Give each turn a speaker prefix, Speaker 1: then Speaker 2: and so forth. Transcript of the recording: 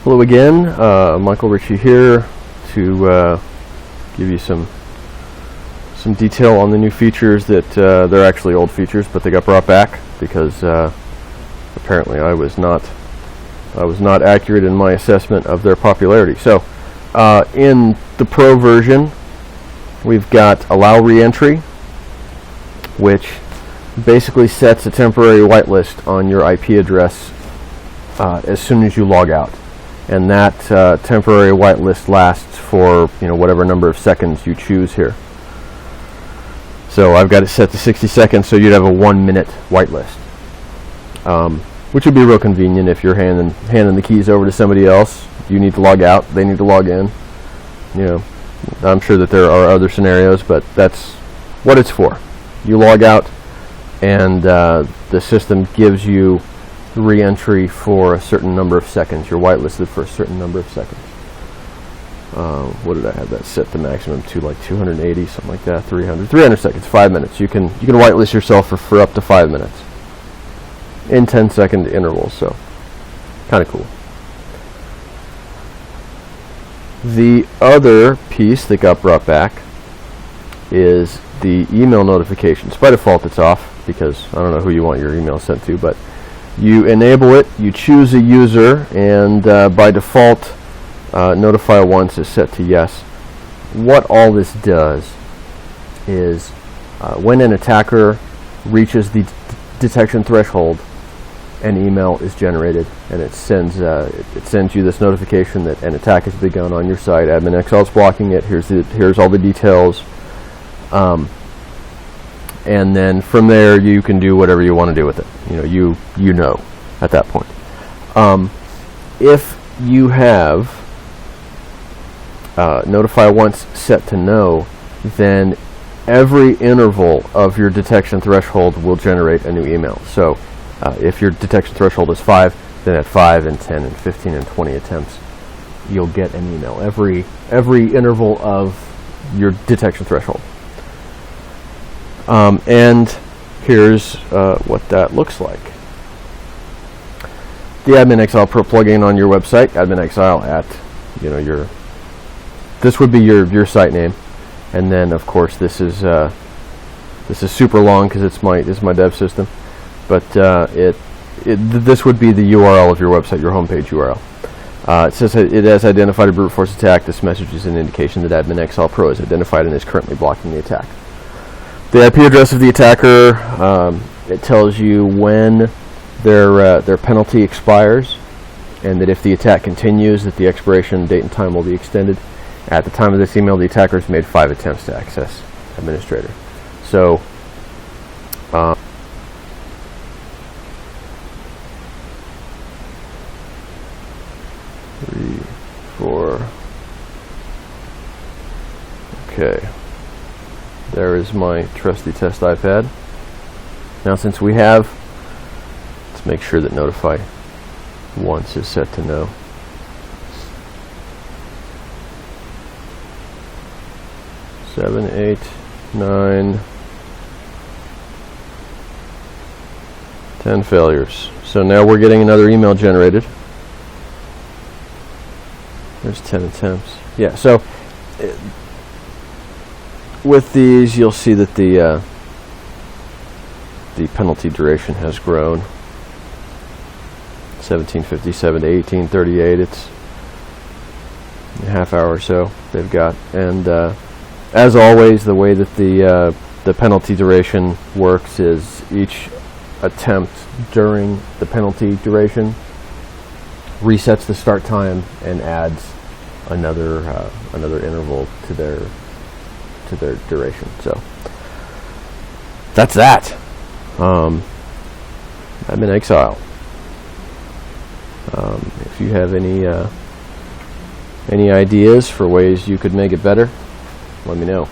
Speaker 1: Hello again, Michael Ritchie here to give you some detail on the new features that they're actually old features, but they got brought back because apparently I was not accurate in my assessment of their popularity. So in the Pro version, we've got a Lowry Entry, which basically sets a temporary whitelist on your IP address as soon as you log out, and that temporary whitelist lasts for whatever number of seconds you choose here. So I've got it set to 60 seconds, so you'd have a 1-minute whitelist, which would be real convenient if you're handing the keys over to somebody else. You need to log out, they need to log in. I'm sure that there are other scenarios, but that's what it's for. You log out, and the system gives you re-entry for a certain number of seconds. You're whitelisted for a certain number of seconds. What did I have that set the maximum to? Like 280, something like that. 300 seconds, 5 minutes. You can whitelist yourself for up to 5 minutes in 10-second intervals. So kind of cool. The other piece that got brought back is the email notifications. By default, it's off because I don't know who you want your email sent to, but you enable it, you choose a user, and by default, notify once is set to yes. What all this does is when an attacker reaches the detection threshold, an email is generated, and it sends you this notification that an attack has begun on your site. AdminExile is blocking it. Here's all the details. And then from there you can do whatever you want to do with it. You know at that point. If you have notify once set to no, then every interval of your detection threshold will generate a new email. So if your detection threshold is 5, then at 5 and 10 and 15 and 20 attempts, you'll get an email every interval of your detection threshold. And here's what that looks like. The AdminExile Pro plugin on your website, AdminExile at this would be your site name, and then of course this is super long because it's my dev system, but this would be the URL of your website, your homepage URL. It says it has identified a brute force attack. This message is an indication that AdminExile Pro is identified and is currently blocking the attack. The IP address of the attacker, it tells you when their penalty expires, and that if the attack continues, that the expiration date and time will be extended. At the time of this email, the attacker has made 5 attempts to access administrator. So, 3, 4. Okay. There is my trusty test iPad. Now, since we have, let's make sure that notify once is set to no. Seven, 8, 9, 10 failures. So now we're getting another email generated. There's 10 attempts. Yeah, so with these, you'll see that the penalty duration has grown. 1757 to 1838. It's a half hour or so they've got, and as always, the way that the penalty duration works is each attempt during the penalty duration resets the start time and adds another interval to their duration. So that's that. AdminExile. If you have any ideas for ways you could make it better, let me know.